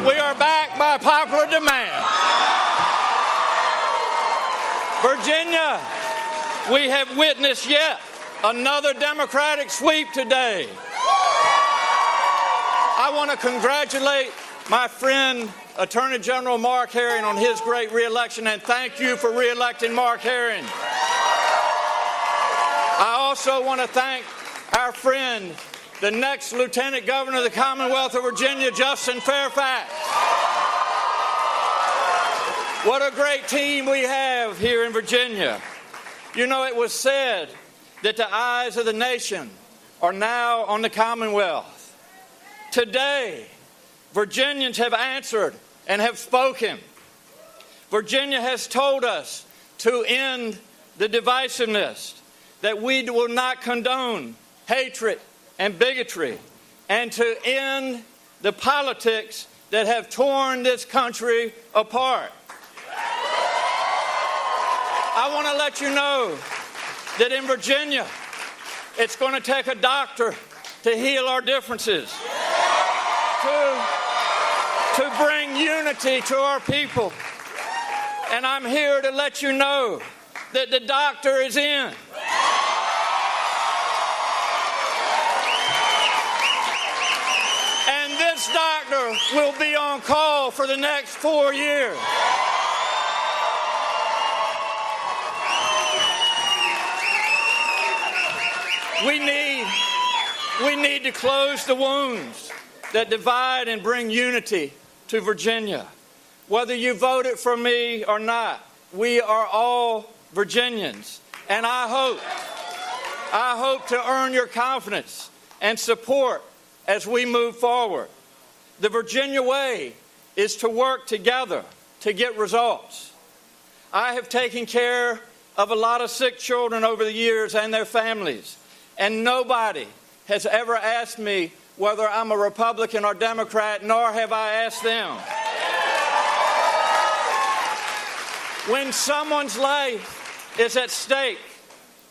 We are back by popular demand. Virginia, we have witnessed yet another Democratic sweep today. I want to congratulate my friend, Attorney General Mark Herring, on his great reelection, and thank you for reelecting Mark Herring. I also want to thank our friend, the next Lieutenant Governor of the Commonwealth of Virginia, Justin Fairfax. What a great team we have here in Virginia. You know, it was said that the eyes of the nation are now on the Commonwealth. Today, Virginians have answered and have spoken. Virginia has told us to end the divisiveness, that we will not condone hatred and bigotry, and to end the politics that have torn this country apart. I want to let you know that in Virginia, it's going to take a doctor to heal our differences, to bring unity to our people. And I'm here to let you know that the doctor is in. And this doctor will be on call for the next 4 years. We need to close the wounds that divide and bring unity to Virginia. Whether you voted for me or not, we are all Virginians. And I hope to earn your confidence and support as we move forward. The Virginia way is to work together to get results. I have taken care of a lot of sick children over the years and their families, and nobody has ever asked me whether I'm a Republican or Democrat, nor have I asked them. When someone's life is at stake,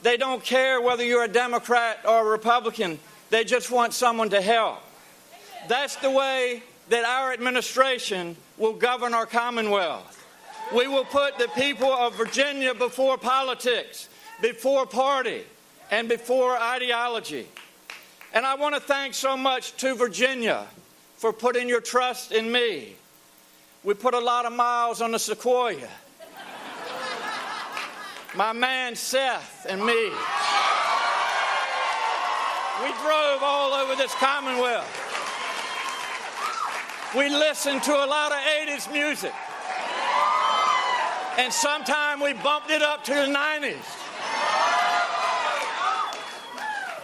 they don't care whether you're a Democrat or a Republican. They just want someone to help. That's the way that our administration will govern our Commonwealth. We will put the people of Virginia before politics, before party, and before ideology. And I want to thank so much to Virginia for putting your trust in me. We put a lot of miles on the Sequoia. My man Seth and me. We drove all over this Commonwealth. We listened to a lot of 80s music. And sometime we bumped it up to the 90s.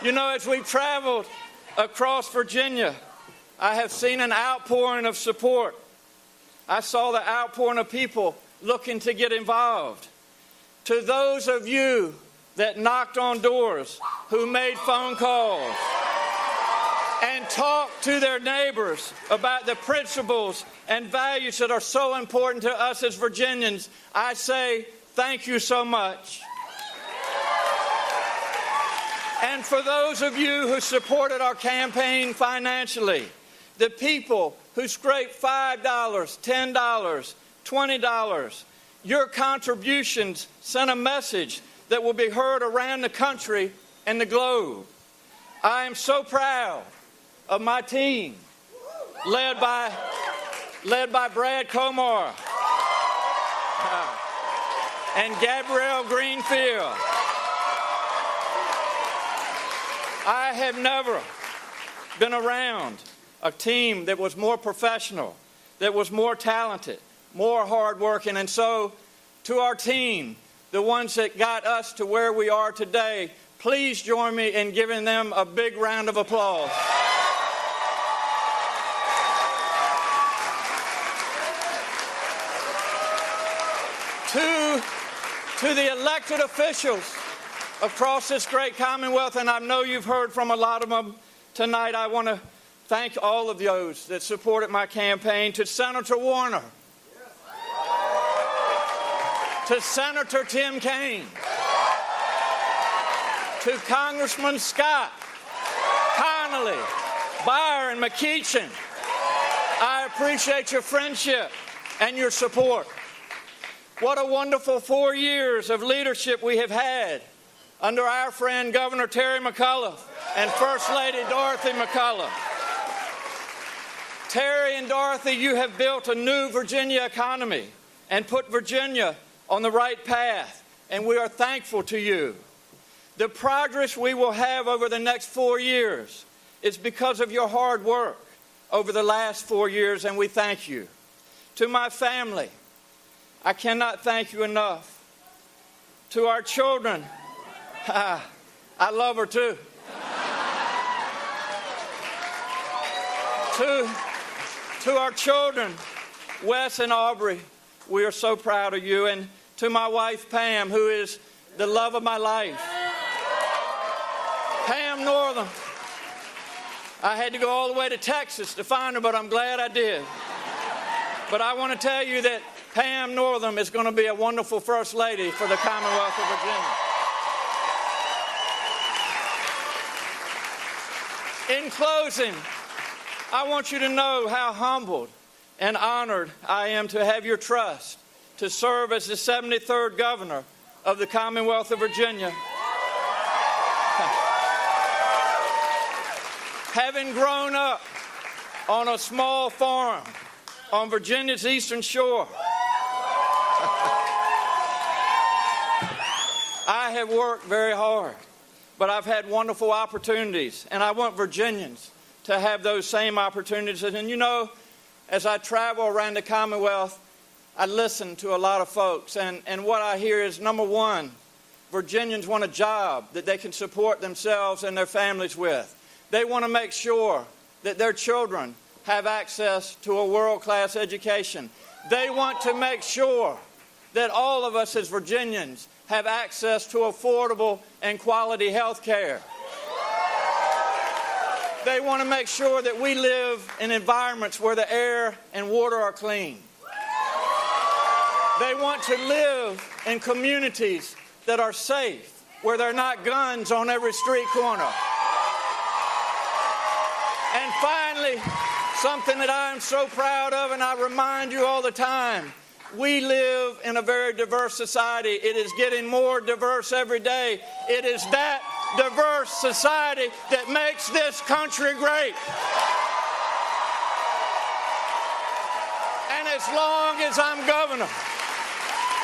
You know, as we've traveled across Virginia, I have seen an outpouring of support. I saw the outpouring of people looking to get involved. To those of you that knocked on doors, who made phone calls, and talked to their neighbors about the principles and values that are so important to us as Virginians, I say thank you so much. And for those of you who supported our campaign financially, the people who scraped $5, $10, $20, your contributions sent a message that will be heard around the country and the globe. I am so proud of my team, led by Brad Comar and Gabrielle Greenfield. I have never been around a team that was more professional, that was more talented, more hardworking. And so, to our team, the ones that got us to where we are today, please join me in giving them a big round of applause. To the elected officials across this great Commonwealth, and I know you've heard from a lot of them tonight, I want to thank all of those that supported my campaign. To Senator Warner, to Senator Tim Kaine, to Congressman Scott, Connolly, Byron, McEachin, I appreciate your friendship and your support. What a wonderful 4 years of leadership we have had under our friend Governor Terry McAuliffe and First Lady Dorothy McAuliffe. Terry and Dorothy, you have built a new Virginia economy and put Virginia on the right path, and we are thankful to you. The progress we will have over the next 4 years is because of your hard work over the last 4 years, and we thank you. To my family, I cannot thank you enough. To our children, I love her too. To our children, Wes and Aubrey, we are so proud of you. And to my wife, Pam, who is the love of my life. Pam Northam. I had to go all the way to Texas to find her, but I'm glad I did. But I want to tell you that Pam Northam is going to be a wonderful First Lady for the Commonwealth of Virginia. In closing, I want you to know how humbled and honored I am to have your trust to serve as the 73rd Governor of the Commonwealth of Virginia. Having grown up on a small farm on Virginia's eastern shore, I have worked very hard, but I've had wonderful opportunities, and I want Virginians to have those same opportunities. And you know, as I travel around the Commonwealth, I listen to a lot of folks, and what I hear is, number one, Virginians want a job that they can support themselves and their families with. They want to make sure that their children have access to a world-class education. They want to make sure that all of us as Virginians have access to affordable and quality health care. They want to make sure that we live in environments where the air and water are clean. They want to live in communities that are safe, where there are not guns on every street corner. And finally, something that I am so proud of, and I remind you all the time, we live in a very diverse society. It is getting more diverse every day. It is that diverse society that makes this country great. And as long as I'm governor,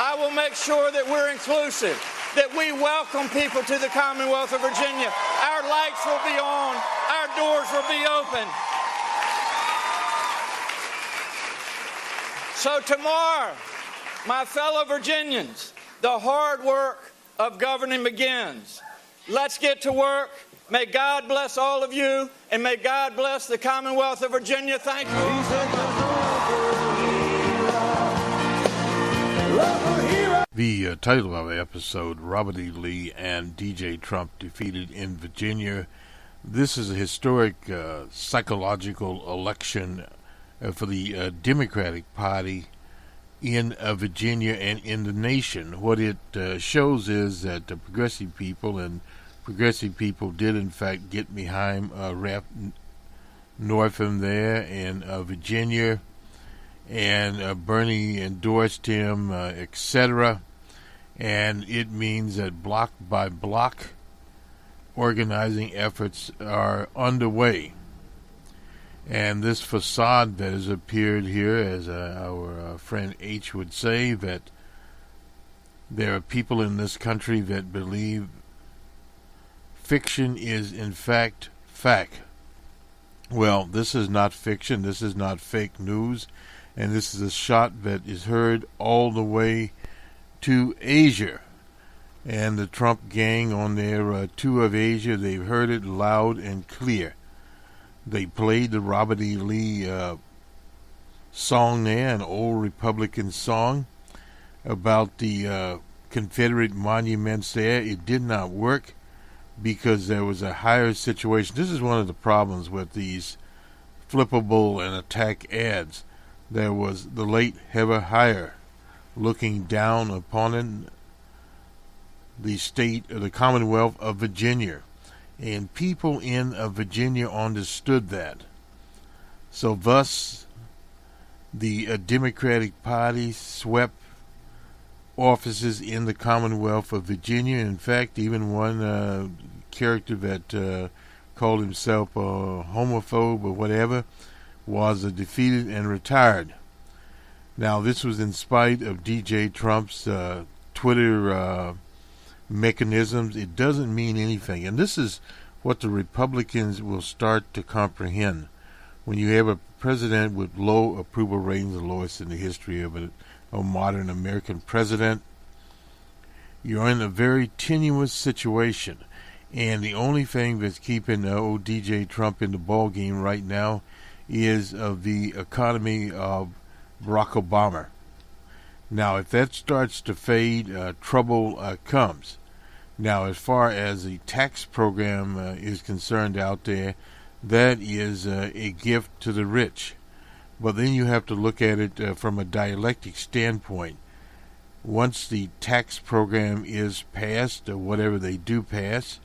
I will make sure that we're inclusive, that we welcome people to the Commonwealth of Virginia. Our lights will be on, our doors will be open. So tomorrow, my fellow Virginians, the hard work of governing begins. Let's get to work. May God bless all of you, and may God bless the Commonwealth of Virginia. Thank you all so much. The title of our episode, Robert E. Lee and D.J. Trump Defeated in Virginia. This is a historic psychological election for the Democratic Party in Virginia and in the nation. What it shows is that the progressive people did in fact get behind Rep. Northam there in Virginia, and Bernie endorsed him, etc. And it means that block by block organizing efforts are underway. And this facade that has appeared here, as our friend H would say, that there are people in this country that believe fiction is in fact fact. Well, this is not fiction, this is not fake news, and this is a shot that is heard all the way to Asia. And the Trump gang on their tour of Asia, they've heard it loud and clear. They played the Robert E. Lee song there, an old Republican song about the Confederate monuments there. It did not work because there was a higher situation. This is one of the problems with these flippable and attack ads. There was the late Heather Heyer looking down upon the state of the Commonwealth of Virginia. And people in Virginia understood that. So thus, The Democratic Party swept offices in the Commonwealth of Virginia. In fact, even one character that called himself a homophobe or whatever was defeated and retired. Now, this was in spite of DJ Trump's Twitter mechanisms. It doesn't mean anything. And this is what the Republicans will start to comprehend. When you have a president with low approval ratings, the lowest in the history of a modern American president, you're in a very tenuous situation. And the only thing that's keeping old DJ Trump in the ball game right now is of the economy of Barack Obama. Now, if that starts to fade, trouble comes. Now, as far as the tax program is concerned out there, that is a gift to the rich. But then you have to look at it from a dialectic standpoint. Once the tax program is passed, or whatever they do pass,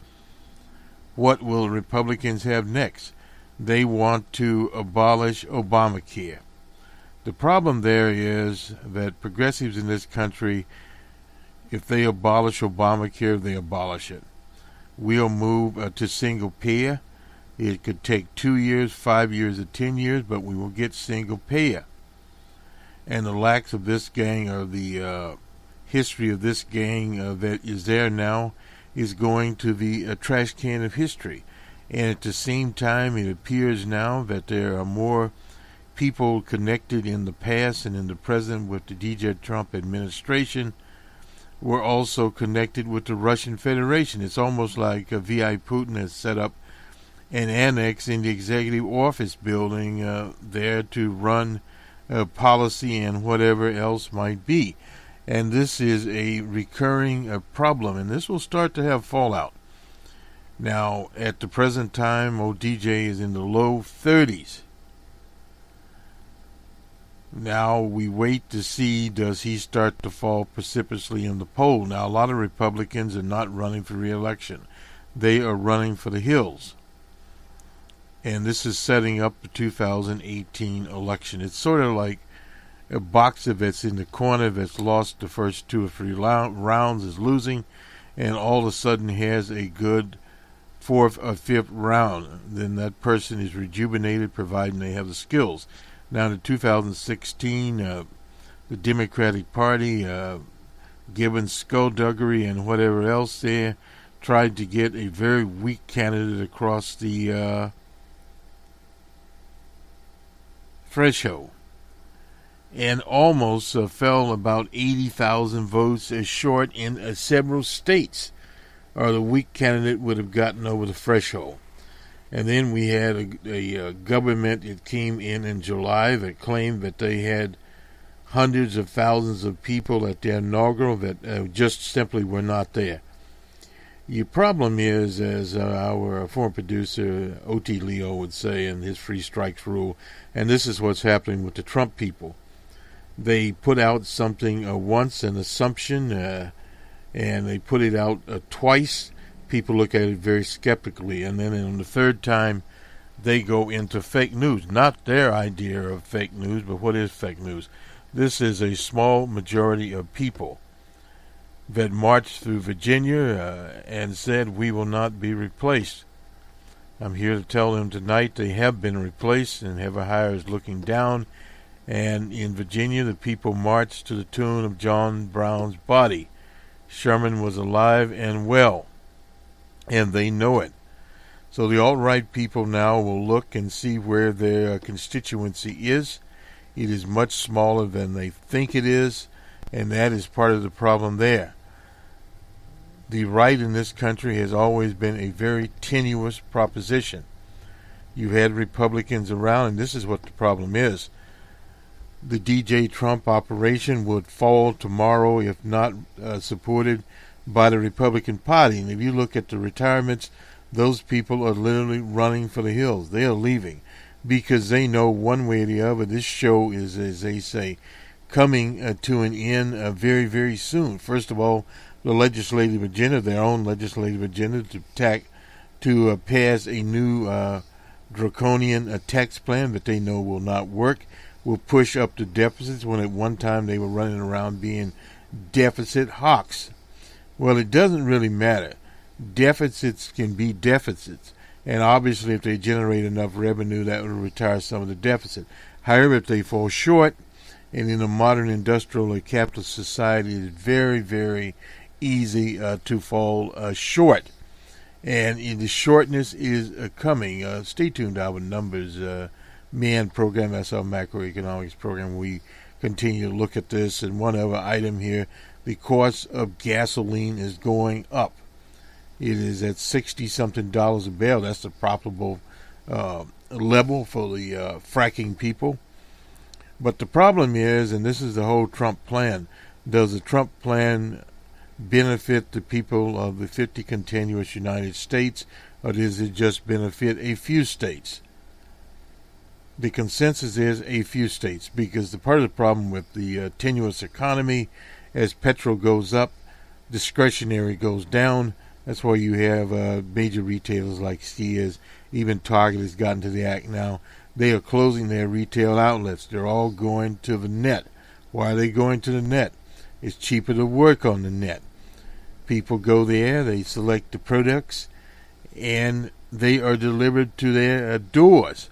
what will Republicans have next? They want to abolish Obamacare. The problem there is that progressives in this country, if they abolish Obamacare, they abolish it. We'll move to single payer. It could take 2 years, 5 years, or 10 years, but we will get single payer. And the lacks of this gang, or the history of this gang that is there now, is going to the trash can of history. And at the same time, it appears now that there are more people connected in the past and in the present with the DJ Trump administration were also connected with the Russian Federation. It's almost like V.I. Putin has set up an annex in the executive office building there to run policy and whatever else might be. And this is a recurring problem, and this will start to have fallout. Now, at the present time, old DJ is in the low 30s. Now we wait to see, does he start to fall precipitously in the poll? Now, a lot of Republicans are not running for re-election. They are running for the hills. And this is setting up the 2018 election. It's sort of like a boxer that's in the corner that's lost the first 2 or 3 rounds, is losing, and all of a sudden has a good 4th or 5th round. Then that person is rejuvenated, providing they have the skills. Now, in 2016, the Democratic Party, given skullduggery and whatever else there, tried to get a very weak candidate across the threshold, and almost fell about 80,000 votes short in several states, or the weak candidate would have gotten over the threshold. And then we had a government that came in July that claimed that they had hundreds of thousands of people at their inaugural that just simply were not there. Your problem is, as our former producer O.T. Leo would say in his Free Strikes rule, and this is what's happening with the Trump people. They put out something once, an assumption, and they put it out twice. People look at it very skeptically, and then on the third time, they go into fake news. Not their idea of fake news, but what is fake news? This is a small majority of people that marched through Virginia and said, we will not be replaced. I'm here to tell them tonight they have been replaced, and Heather Heyer is looking down. And in Virginia, the people marched to the tune of John Brown's body. Sherman was alive and well, and they know it. So the alt-right people now will look and see where their constituency is. It is much smaller than they think it is, and that is part of the problem there. The right in this country has always been a very tenuous proposition. You've had Republicans around, and this is what the problem is. The DJ Trump operation would fall tomorrow if not supported by the Republican Party. And if you look at the retirements, those people are literally running for the hills. They are leaving because they know one way or the other this show is, as they say, coming to an end very, very soon. First of all, the legislative agenda, their own legislative agenda to pass a new draconian tax plan that they know will not work. will push up the deficits when at one time they were running around being deficit hawks. Well, it doesn't really matter. Deficits can be deficits. And obviously, if they generate enough revenue, that will retire some of the deficit. However, if they fall short, and in a modern industrial or capitalist society, it's very, very easy to fall short. And the shortness is coming. Stay tuned to our Numbers Man program. That's our macroeconomics program. We continue to look at this. And one other item here, the cost of gasoline is going up. It is at $60-something a barrel. That's the profitable level for the fracking people. But the problem is, and this is the whole Trump plan, does the Trump plan benefit the people of the 50 continuous United States, or does it just benefit a few states? The consensus is a few states, because the part of the problem with the tenuous economy, as petrol goes up, discretionary goes down. That's why you have major retailers like Sears, even Target has gotten to the act now. They are closing their retail outlets. They're all going to the net. Why are they going to the net? It's cheaper to work on the net. People go there, they select the products, and they are delivered to their doors.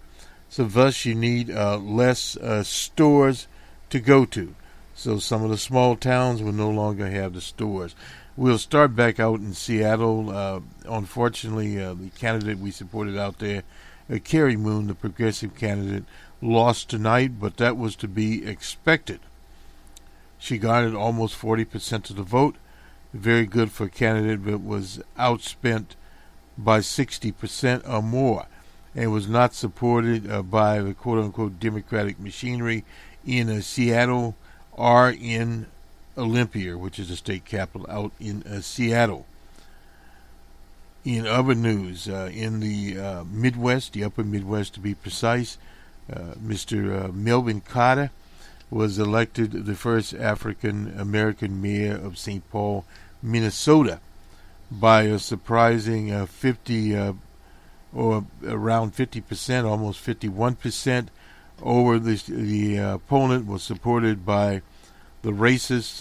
So thus you need less stores to go to. So some of the small towns will no longer have the stores. We'll start back out in Seattle. Unfortunately, the candidate we supported out there, Carrie Moon, the progressive candidate, lost tonight, but that was to be expected. She garnered almost 40% of the vote. Very good for a candidate, but was outspent by 60% or more, and was not supported by the quote-unquote Democratic machinery in Seattle or in Olympia, which is the state capital out in Seattle. In other news, in the Midwest, the upper Midwest to be precise, Mr. Melvin Carter was elected the first African-American mayor of St. Paul, Minnesota, by a surprising 50 or around 50%, almost 51% over the opponent. Was supported by the racists,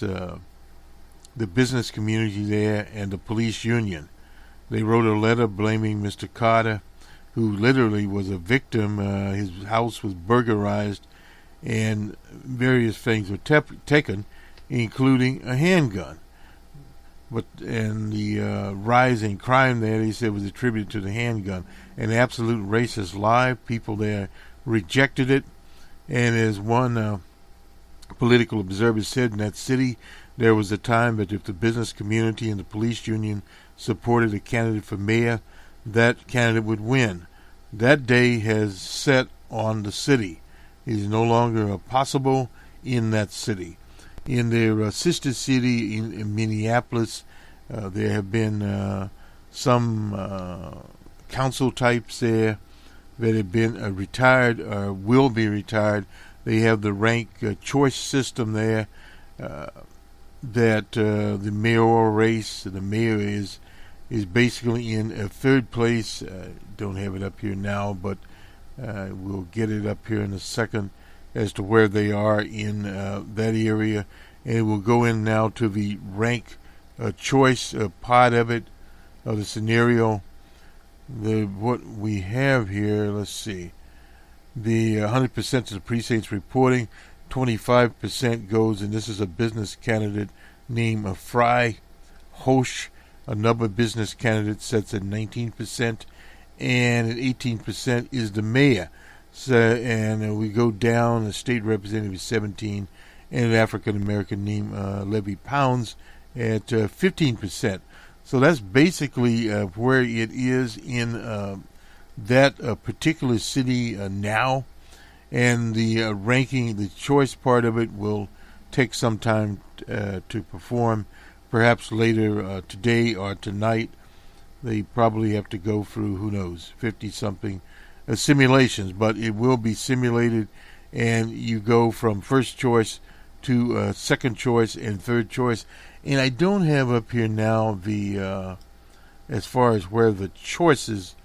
the business community there, and the police union. They wrote a letter blaming Mr. Carter, who literally was a victim. His house was burglarized, and various things were taken, including a handgun. And the rise in crime there, they said, was attributed to the handgun. An absolute racist lie. People there rejected it. And as one political observer said, in that city, there was a time that if the business community and the police union supported a candidate for mayor, that candidate would win. That day has set on the city. It is no longer possible in that city. In their sister city in Minneapolis, there have been some council types there that have been retired or will be retired. They have the rank choice system there, that the mayoral race, the mayor is basically in a third place. Don't have it up here now, but we'll get it up here in a second as to where they are in that area. And we'll go in now to the rank choice part of it, of the scenario. What we have here, let's see. The 100% of the precincts reporting, 25% goes, and this is a business candidate named Fry Hosch. Another business candidate sets at 19%, and at 18% is the mayor. So, and we go down, the state representative is 17%, and an African-American named Levy Pounds at 15%. So that's basically where it is in that particular city now. And the ranking, the choice part of it will take some time to perform, perhaps later today or tonight. They probably have to go through, who knows, 50-something simulations, but it will be simulated, and you go from first choice to second choice and third choice. And I don't have up here now the as far as where the choices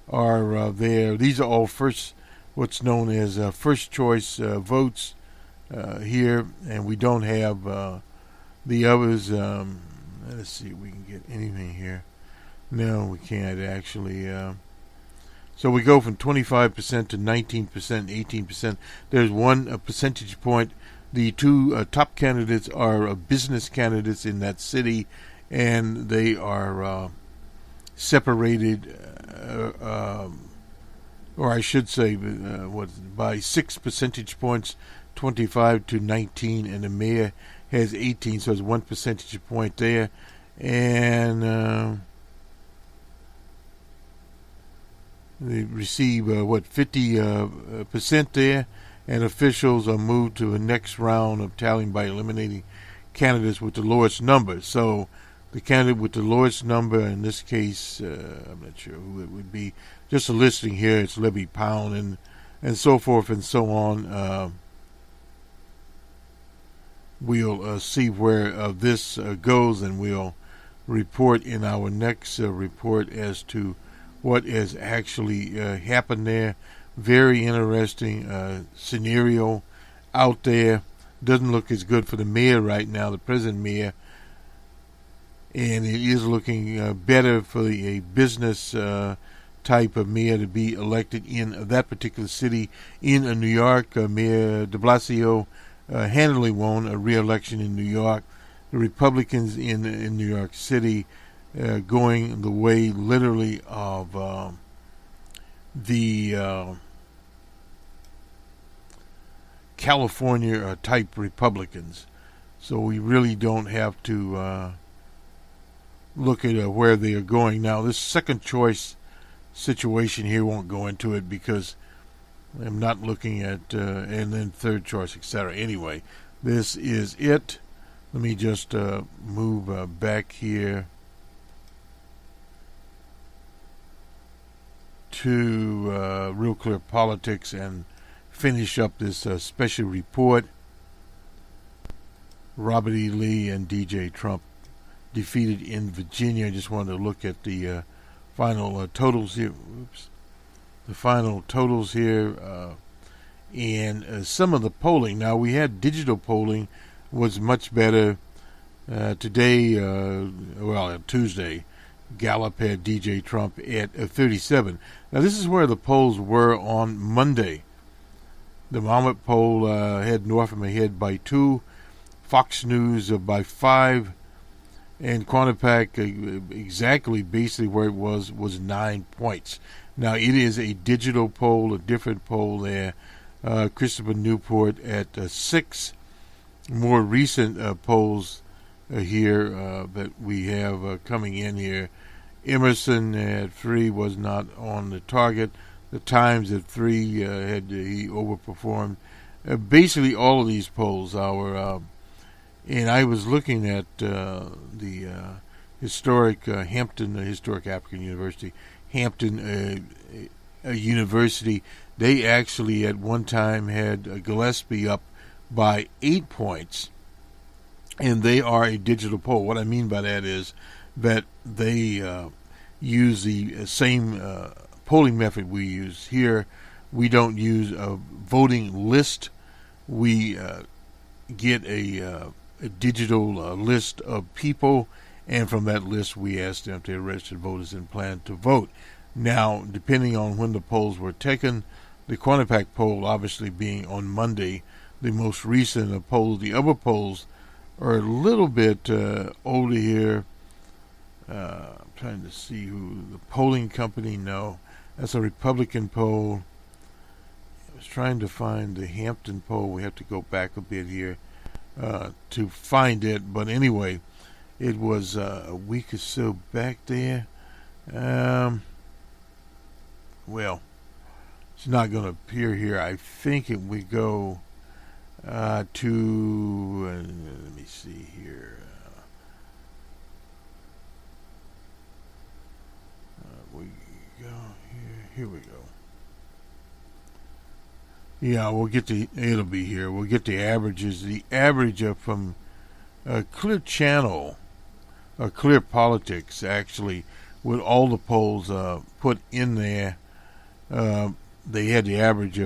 are there. These are all first what's known as first choice votes here, and we don't have the others. Let's see if we can get anything here. No, we can't actually. So we go from 25% to 19%, 18%. There's one percentage point. The two top candidates are business candidates in that city, and they are separated, or I should say, by 6 percentage points, 25 to 19, and the mayor has 18, so it's 1 percentage point there. And they receive 50% there, and officials are moved to the next round of tallying by eliminating candidates with the lowest number. So the candidate with the lowest number, in this case, I'm not sure who it would be. Just a listing here, it's Libby Pound and so forth and so on. We'll see where this goes, and we'll report in our next report as to what has actually happened there. Very interesting scenario out there. Doesn't look as good for the mayor right now, the present mayor, and it is looking better for a business type of mayor to be elected in that particular city. In New York, Mayor de Blasio handily won a re-election in New York. The Republicans in New York City going the way, literally, of the California type Republicans. So we really don't have to look at where they are going. Now, this second choice situation here, won't go into it because I'm not looking at, and then third choice, etc. Anyway, this is it. Let me just move back here to Real Clear Politics and finish up this special report. Robert E. Lee and DJ Trump defeated in Virginia. I just wanted to look at the final totals here. Oops. The final totals here and some of the polling. Now, we had digital polling was much better today. Tuesday, Gallup had DJ Trump at 37. Now, this is where the polls were on Monday. The Monmouth poll had Northam ahead by 2, Fox News by 5, and Quinnipiac exactly basically where it was 9 points. Now, it is a digital poll, a different poll there. Christopher Newport at 6. More recent polls here that we have coming in here. Emerson at 3 was not on the target. The Times at 3 he overperformed. Basically, all of these polls are. And I was looking at the historic Hampton, historic African University, Hampton University. They actually at one time had Gillespie up by 8 points, and they are a digital poll. What I mean by that is that they use the same polling method we use here. We don't use a voting list. We get a digital list of people, and from that list we ask them if they're registered voters and plan to vote. Now, depending on when the polls were taken, the Quinnipiac poll obviously being on Monday, the most recent polls. The other polls are a little bit older here. I'm trying to see who the polling company. No, that's a Republican poll. I was trying to find the Hampton poll. We have to go back a bit here to find it. But anyway, it was a week or so back there. Well, it's not going to appear here. I think if we go to, let me see here. We go here we go. Yeah, we'll get it'll be here. We'll get the averages. The average from Clear Channel, Clear Politics, actually, with all the polls put in there, they had the average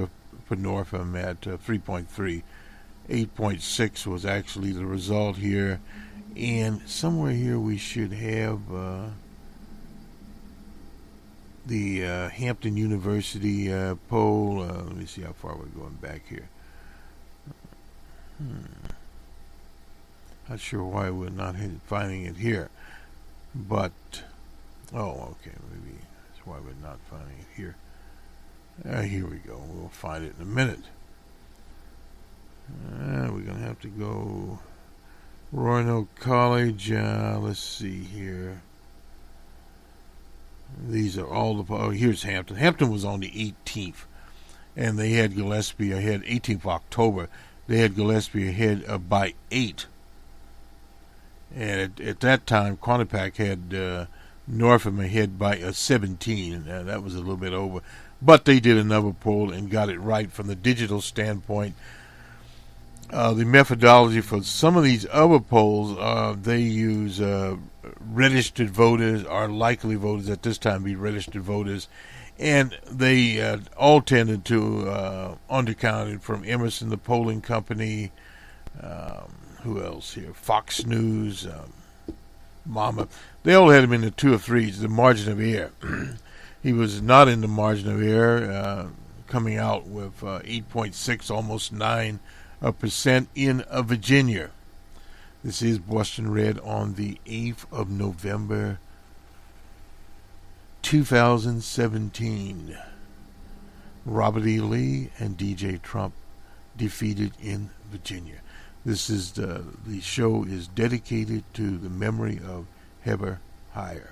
for Northam at 3.3. 8.6 was actually the result here. And somewhere here we should have the Hampton University poll. Let me see how far we're going back here. Not sure why we're not finding it here. But, oh, okay, maybe that's why we're not finding it here. Here we go. We'll find it in a minute. We're going to have to go Roanoke College. Let's see here. These are all the... Oh, here's Hampton. Hampton was on the 18th, and they had Gillespie ahead. 18th of October. They had Gillespie ahead by 8. And at that time, Quantipac had Northam ahead by 17. That was a little bit over. But they did another poll and got it right from the digital standpoint. The methodology for some of these other polls, they use registered voters, or likely voters at this time be registered voters, and they all tended to undercounted from Emerson, the polling company. Who else here? Fox News, Mama. They all had him in the 2 or 3s, the margin of error. He was not in the margin of error, coming out with 8.6, almost 9% in Virginia. This is Boston Red on the 8th of November, 2017. Robert E. Lee and DJ Trump defeated in Virginia. This is the show is dedicated to the memory of Heber Heyer.